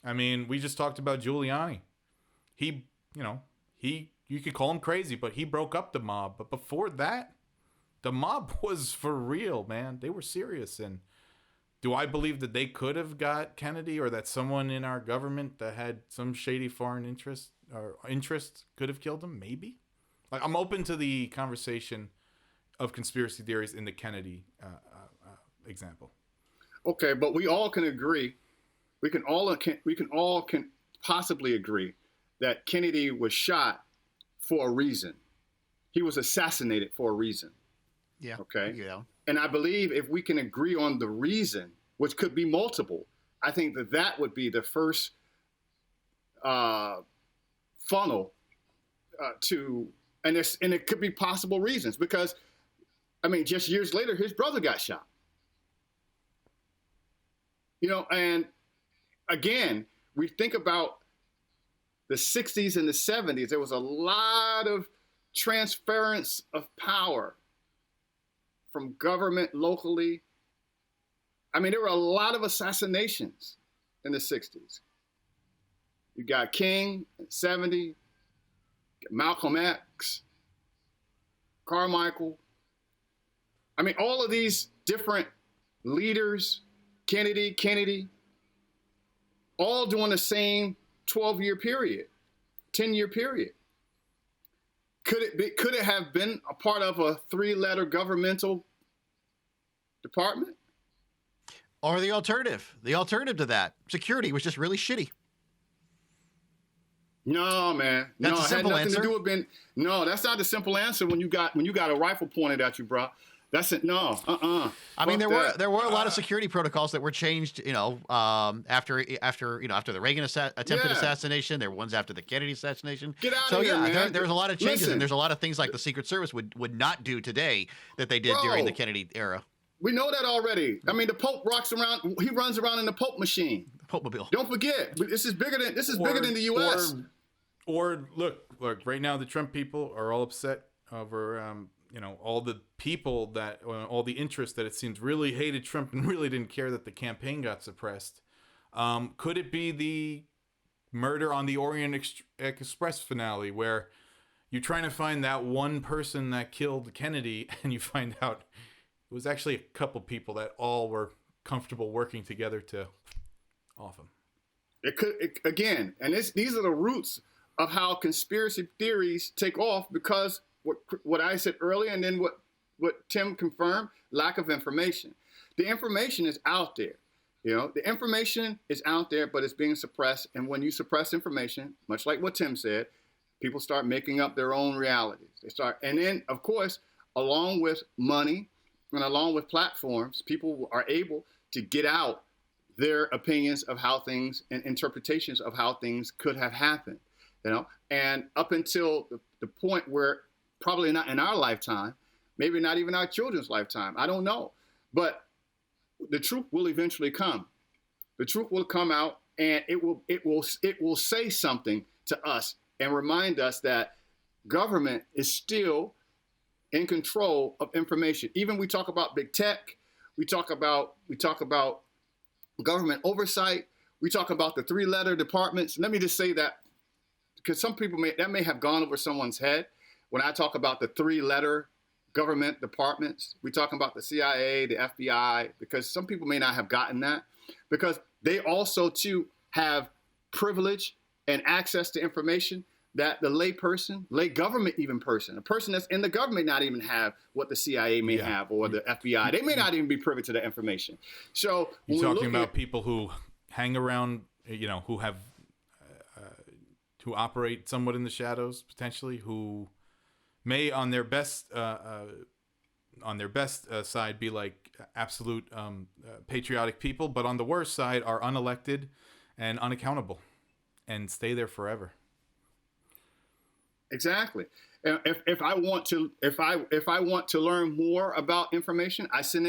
I mean, we just talked about Giuliani. You could call him crazy, but he broke up the mob. But before that, the mob was for real, man. They were serious. And do I believe that they could have got Kennedy, or that someone in our government that had some shady foreign interest could have killed him? Maybe. Like, I'm open to the conversation of conspiracy theories in the Kennedy example. Okay, but we all can agree. We can all possibly agree that Kennedy was shot for a reason. He was assassinated for a reason. Yeah. Okay. Yeah. And I believe if we can agree on the reason, which could be multiple, I think that would be the first funnel to, and it could be possible reasons, because, I mean, just years later, his brother got shot. And again, we think about the 60s and the 70s, there was a lot of transference of power from government locally. I mean, there were a lot of assassinations in the 60s. You got King in 70, Malcolm X, Carmichael. I mean, all of these different leaders, Kennedy, all during the same 12-year period, 10-year period. Could it have been a part of a 3-letter governmental department? Or the alternative to that, security was just really shitty. No, man. That's no, a it had simple nothing answer. to do with No, that's not the simple answer when you got a rifle pointed at you, bro. That's it. No, I mean, Fuck there were a lot of security protocols that were changed, after the Reagan attempted assassination. There were ones after the Kennedy assassination. Get out so of here, yeah, man. there's a lot of changes, Listen. and there's a lot of things like the Secret Service would not do today that they did during the Kennedy era. We know that already. I mean, the Pope rocks around. He runs around in the Pope machine. Popemobile. Don't forget, this is bigger than the U.S. Or look, right now the Trump people are all upset over all the people that all the interest that it seems really hated Trump and really didn't care that the campaign got suppressed. Could it be the Murder on the Orient Express finale where you're trying to find that one person that killed Kennedy and you find out it was actually a couple people that all were comfortable working together to off him? Again, and these are the roots of how conspiracy theories take off, because what I said earlier, and then what Tim confirmed, lack of information. The information is out there. The information is out there, but it's being suppressed. And when you suppress information, much like what Tim said, people start making up their own realities. And then, of course, along with money and along with platforms, people are able to get out their opinions of how things and interpretations of how things could have happened. And up until the point where probably not in our lifetime, maybe not even our children's lifetime, I don't know, but the truth will eventually come. The truth will come out, and it will say something to us and remind us that government is still in control of information. Even we talk about big tech, we talk about government oversight, we talk about the 3-letter departments. Let me just say that, because some people may have gone over someone's head. When I talk about the 3-letter government departments, we talk about the CIA, the FBI, because some people may not have gotten that, because they also too have privilege and access to information that the lay government person, a person that's in the government not even have what the CIA may have, or the FBI. They may not even be privy to the information. So you're talking about people who hang around, who have who operate somewhat in the shadows, potentially, who may on their best side be like absolute patriotic people, but on the worst side are unelected and unaccountable and stay there forever. Exactly. If I want to learn more about information, I send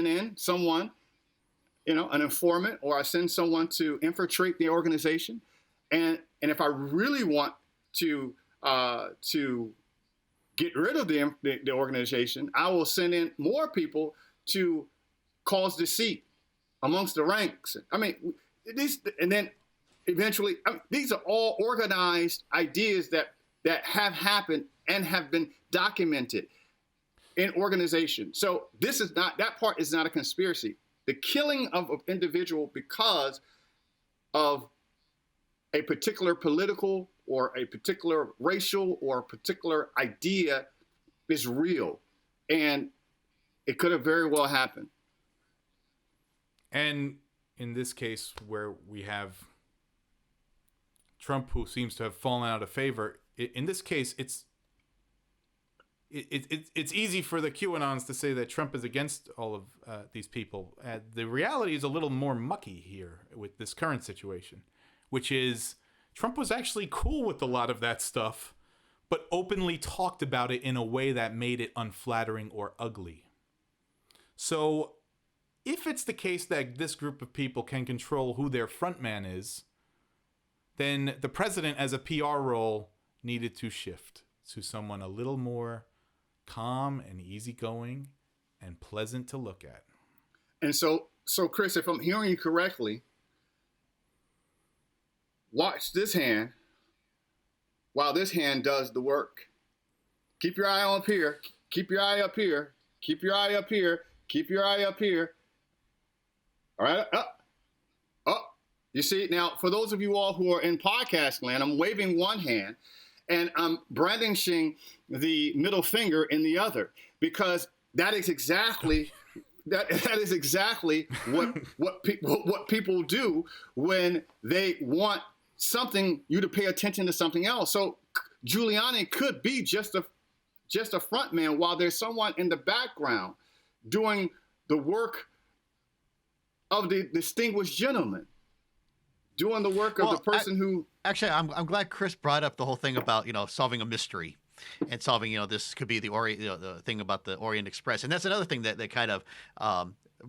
in someone, an informant, or I send someone to infiltrate the organization. And if I really want to get rid of the organization, I will send in more people to cause deceit amongst the ranks. I mean, and then eventually, these are all organized ideas that have happened and have been documented in organizations. So that part is not a conspiracy. The killing of an individual because of a particular political or a particular racial or a particular idea is real, and it could have very well happened. And in this case, where we have Trump, who seems to have fallen out of favor, in this case, it's easy for the QAnons to say that Trump is against all of these people. The reality is a little more mucky here with this current situation, which is Trump was actually cool with a lot of that stuff, but openly talked about it in a way that made it unflattering or ugly. So if it's the case that this group of people can control who their front man is, then the president as a PR role needed to shift to someone a little more calm and easygoing and pleasant to look at. And so Chris, if I'm hearing you correctly, watch this hand. while this hand does the work. Keep your eye on up here. Keep your eye up here. Keep your eye up here. Keep your eye up here. All right, up. You see, now, for those of you all who are in podcast land, I'm waving one hand and I'm brandishing the middle finger in the other, because that is exactly that is exactly what people do when they want you to pay attention to something else. So Giuliani could be just a front man while there's someone in the background doing the work of the distinguished gentleman, doing the work of the person who... Actually, I'm glad Chris brought up the whole thing about, solving a mystery and solving, this could be the thing about the Orient Express. And that's another thing that kind of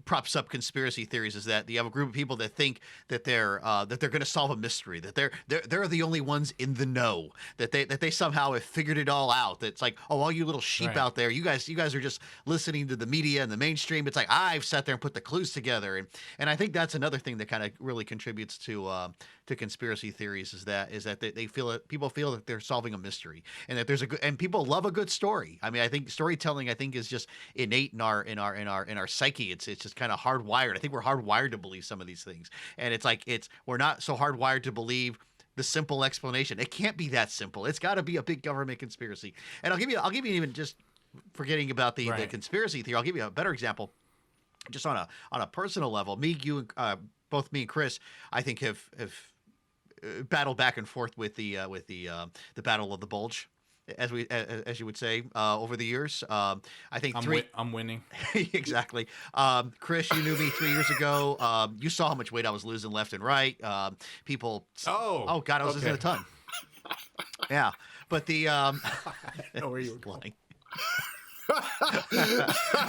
props up conspiracy theories, is that you have a group of people that think that they're going to solve a mystery, that they're the only ones in the know, that they somehow have figured it all out. That's like, oh, all you little sheep out there, you guys are just listening to the media and the mainstream. It's like, I've sat there and put the clues together, and I think that's another thing that kind of really contributes to conspiracy theories, is that people feel that they're solving a mystery, and that and people love a good story. I mean, I think storytelling is just innate in our psyche. It's just kind of hardwired. I think we're hardwired to believe some of these things, and we're not so hardwired to believe the simple explanation. It can't be that simple. It's got to be a big government conspiracy. And I'll give you even, just forgetting about the conspiracy theory, I'll give you a better example. Just on a personal level, both me and Chris, I think have battled back and forth with the Battle of the Bulge, as you would say, over the years. I think I'm winning. Exactly. Chris, you knew me 3 years ago. You saw how much weight I was losing left and right. People. Oh God, I was losing a ton. Yeah, but the. I know where you were going. No,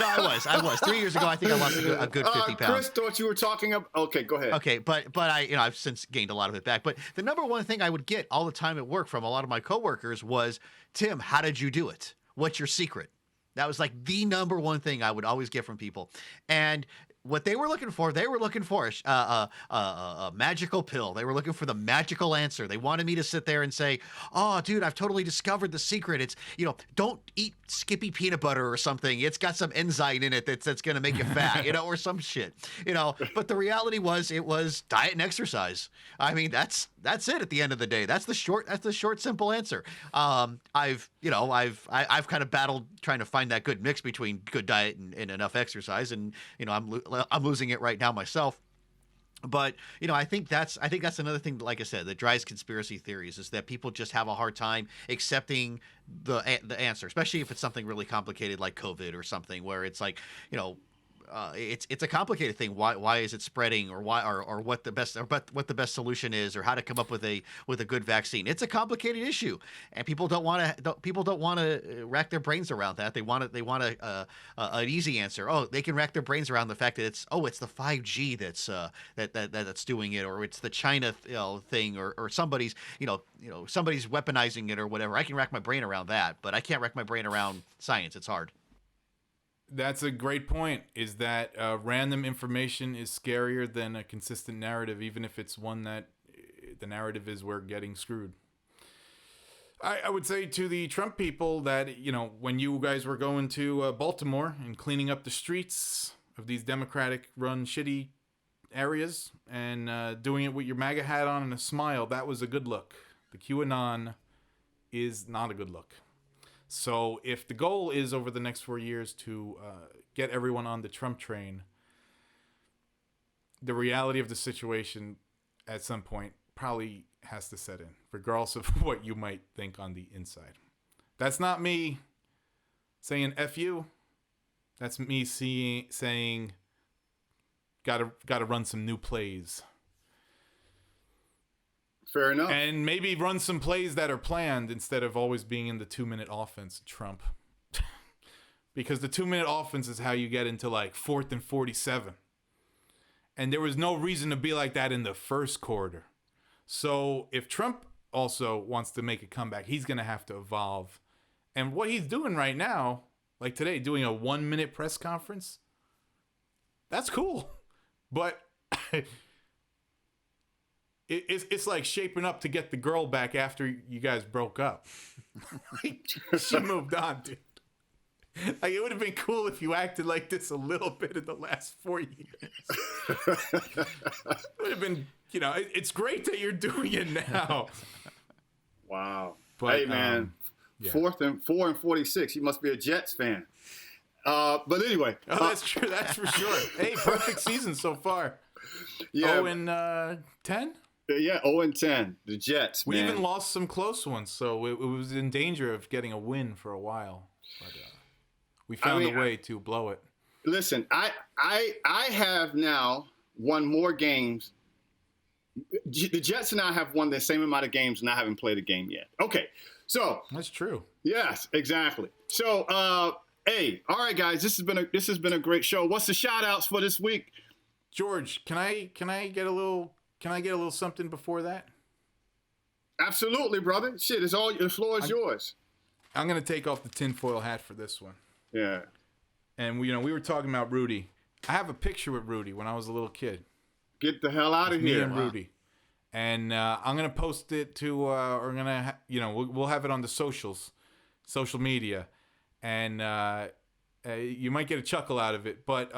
I was 3 years ago. I think I lost a good 50 pounds. Chris thought you were talking about. Okay, go ahead. Okay, but I've since gained a lot of it back. But the number one thing I would get all the time at work from a lot of my coworkers was, Tim, how did you do it? What's your secret? That was like the number one thing I would always get from people. And what they were looking for a magical pill. They were looking for the magical answer. They wanted me to sit there and say, oh, dude, I've totally discovered the secret. It's, don't eat Skippy peanut butter or something. It's got some enzyme in it that's going to make you fat, or some shit, But the reality was, it was diet and exercise. I mean, that's it at the end of the day. That's the short, simple answer. I've kind of battled trying to find that good mix between good diet and enough exercise. And, I'm losing it right now myself. But, I think that's another thing, like I said, that drives conspiracy theories, is that people just have a hard time accepting the answer, especially if it's something really complicated like COVID or something, where it's like, it's a complicated thing. Why is it spreading, or what the best solution is, or how to come up with a good vaccine? It's a complicated issue, and people don't want to rack their brains around that. They want an easy answer. Oh, they can rack their brains around the fact that it's the 5G that's doing it, or it's the China thing, or somebody's somebody's weaponizing it or whatever. I can rack my brain around that, but I can't rack my brain around science. It's hard. That's a great point, is that random information is scarier than a consistent narrative, even if it's one that the narrative is we're getting screwed. I would say to the Trump people that, when you guys were going to Baltimore and cleaning up the streets of these Democratic-run shitty areas and doing it with your MAGA hat on and a smile, that was a good look. The QAnon is not a good look. So if the goal is over the next 4 years to get everyone on the Trump train, the reality of the situation at some point probably has to set in, regardless of what you might think on the inside. That's not me saying F you. That's me saying gotta run some new plays. Fair enough. And maybe run some plays that are planned instead of always being in the 2-minute offense, Trump. Because the 2-minute offense is how you get into like 4th and 47. And there was no reason to be like that in the first quarter. So if Trump also wants to make a comeback, he's going to have to evolve. And what he's doing right now, like today, doing a 1-minute press conference, that's cool. But it's like shaping up to get the girl back after you guys broke up. She moved on, dude. Like, it would have been cool if you acted like this a little bit in the last 4 years. It would have been, it's great that you're doing it now. Wow. But, hey, man, yeah. 4 and 46. You must be a Jets fan. But anyway. Oh, that's true. That's for sure. Hey, perfect season so far. Yeah. 10? Yeah, 0-10. The Jets, We man. even lost some close ones, so it was in danger of getting a win for a while. But we found a way to blow it. Listen, I have now won more games. The Jets and I have won the same amount of games, and I haven't played a game yet. Okay, so That's true. yes, exactly. So, hey, all right, guys, this has been a great show. What's the shout outs for this week? George, can I get a little something before that? Absolutely, brother. Shit, the floor is yours. I'm gonna take off the tinfoil hat for this one. Yeah. And we were talking about Rudy. I have a picture with Rudy when I was a little kid. Get the hell out of Me here. and Rudy. And I'm gonna post it to, or gonna, we'll have it on the social media, and you might get a chuckle out of it. But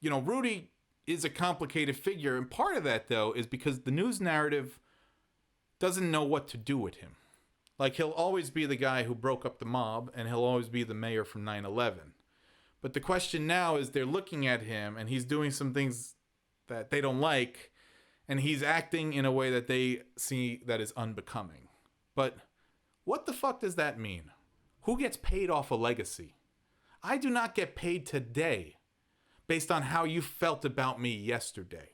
Rudy is a complicated figure, and part of that though is because the news narrative doesn't know what to do with him. Like, he'll always be the guy who broke up the mob, and he'll always be the mayor from 9/11. But the question now is they're looking at him, and he's doing some things that they don't like, and he's acting in a way that they see that is unbecoming. But what the fuck does that mean? Who gets paid off a legacy? I do not get paid today based on how you felt about me yesterday.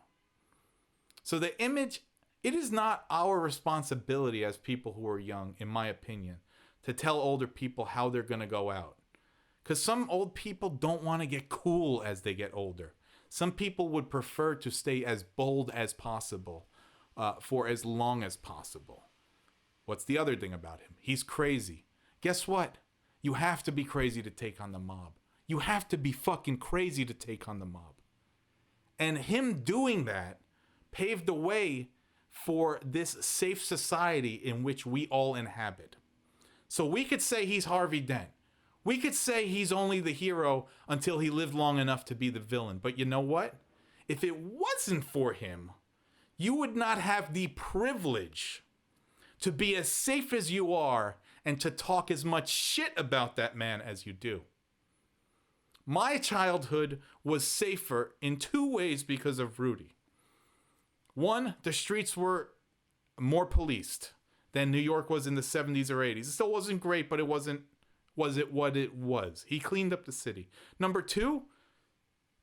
So the image, it is not our responsibility as people who are young, in my opinion, to tell older people how they're going to go out. Because some old people don't want to get cool as they get older. Some people would prefer to stay as bold as possible for as long as possible. What's the other thing about him? He's crazy. Guess what? You have to be crazy to take on the mob. You have to be fucking crazy to take on the mob. And him doing that paved the way for this safe society in which we all inhabit. So we could say he's Harvey Dent. We could say he's only the hero until he lived long enough to be the villain. But you know what? If it wasn't for him, you would not have the privilege to be as safe as you are and to talk as much shit about that man as you do. My childhood was safer in two ways because of Rudy. One, the streets were more policed than New York was in the 70s or 80s. It still wasn't great, but it wasn't, was it what it was? He cleaned up the city. Number two,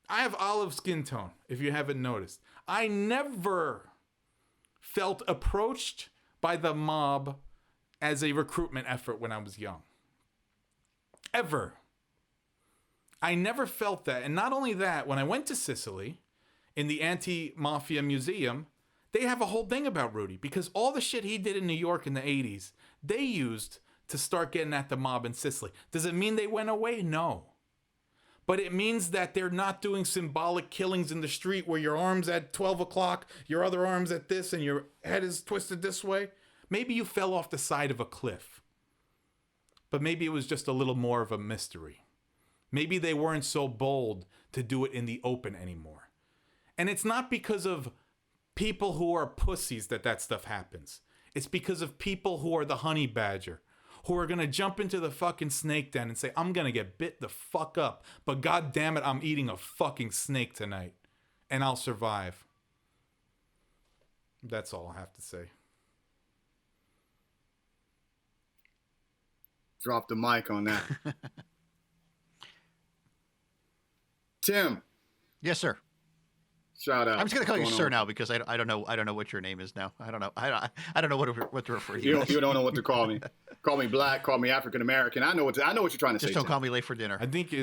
I have olive skin tone, if you haven't noticed. I never felt approached by the mob as a recruitment effort when I was young. Ever. I never felt that. And not only that, when I went to Sicily, in the Anti-Mafia Museum, they have a whole thing about Rudy because all the shit he did in New York in the 80s, they used to start getting at the mob in Sicily. Does it mean they went away? No. But it means that they're not doing symbolic killings in the street where your arm's at 12 o'clock, your other arm's at this, and your head is twisted this way. Maybe you fell off the side of a cliff. But maybe it was just a little more of a mystery. Maybe they weren't so bold to do it in the open anymore. And it's not because of people who are pussies that stuff happens. It's because of people who are the honey badger, who are going to jump into the fucking snake den and say, I'm going to get bit the fuck up, but god damn it, I'm eating a fucking snake tonight, and I'll survive. That's all I have to say. Drop the mic on that. Tim. Yes, sir. Shout out. I'm just gonna call you sir now because I don't know what your name is now. I don't know what to refer to you. You don't know what to call me. Call me black. Call me African American. I know what you're trying to say. Just don't call me late for dinner. I think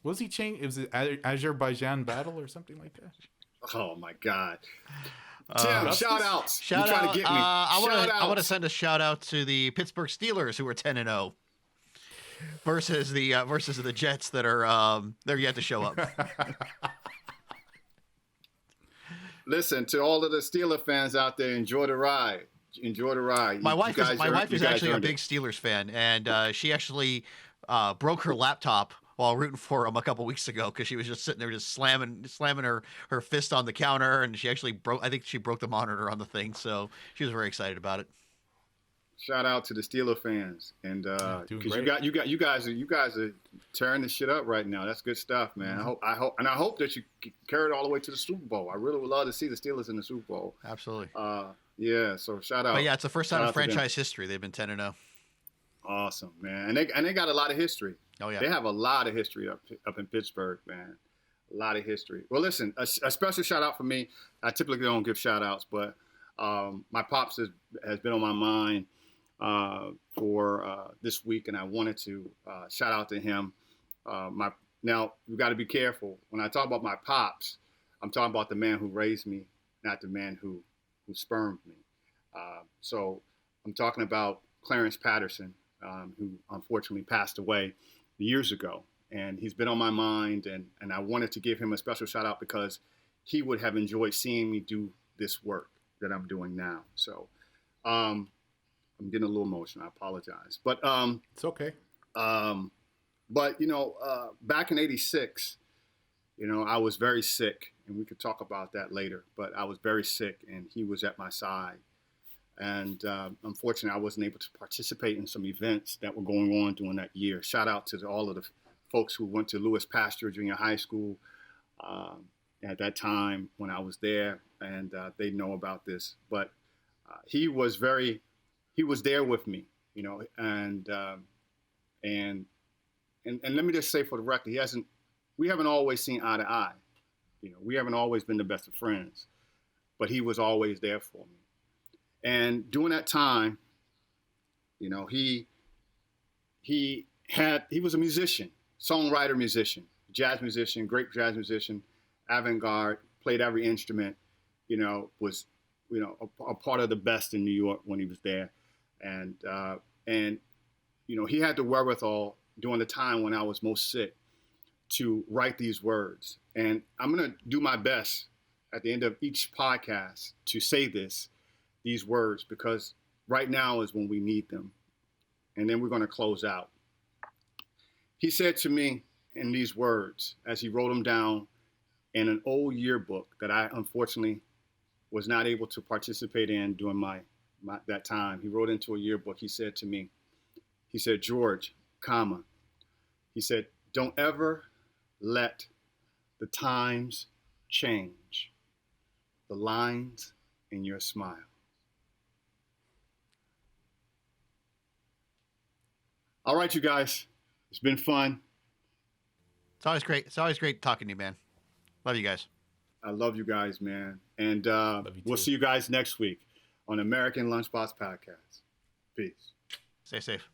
was he changed? It was Azerbaijan battle or something like that. Oh my God. Tim, shout outs. Shout You're out. trying to get me. I want to send a shout out to the Pittsburgh Steelers who are 10-0 versus the Jets that are they're yet to show up. Listen, to all of the Steeler fans out there, enjoy the ride. Enjoy the ride. My wife is actually a big Steelers fan, and she actually broke her laptop while rooting for them a couple weeks ago because she was just sitting there just slamming her fist on the counter, and she actually broke. I think she broke the monitor on the thing, so she was very excited about it. Shout out to the Steeler fans, and because you guys are tearing this shit up right now. That's good stuff, man. Mm-hmm. I hope that you carry it all the way to the Super Bowl. I really would love to see the Steelers in the Super Bowl. Absolutely. Yeah. So shout out. But yeah, it's the first time in franchise history they've been 10-0. Awesome, man, and they got a lot of history. Oh yeah, they have a lot of history up in Pittsburgh, man. A lot of history. Well, listen, a special shout out for me. I typically don't give shout outs, but my pops has been on my mind for this week, and I wanted to shout out to him. Now we got to be careful when I talk about my pops. I'm talking about the man who raised me, not the man who spermed me. So I'm talking about Clarence Patterson, who unfortunately passed away years ago, and he's been on my mind, and I wanted to give him a special shout out because he would have enjoyed seeing me do this work that I'm doing now. So I'm getting a little emotional. I apologize, but it's okay. But back in '86, I was very sick, and we could talk about that later. But I was very sick, and he was at my side. And unfortunately, I wasn't able to participate in some events that were going on during that year. Shout out to all of the folks who went to Lewis Pasteur Junior High School at that time when I was there, and they know about this. But he was there with me, and let me just say for the record, we haven't always seen eye to eye. We haven't always been the best of friends, but he was always there for me. And during that time, he was a musician, songwriter, musician, jazz musician, great jazz musician, avant-garde, played every instrument, was, a part of the best in New York when he was there. And he had the wherewithal during the time when I was most sick to write these words. And I'm going to do my best at the end of each podcast to say these words, because right now is when we need them. And then we're going to close out. He said to me in these words, as he wrote them down in an old yearbook that I unfortunately was not able to participate in during that time. He wrote into a yearbook. He said to me, George, he said, don't ever let the times change the lines in your smile. All right, you guys. It's been fun. It's always great. It's always great talking to you, man. Love you guys. I love you guys, man. And we'll see you guys next week on American Lunchbox Podcast. Peace. Stay safe.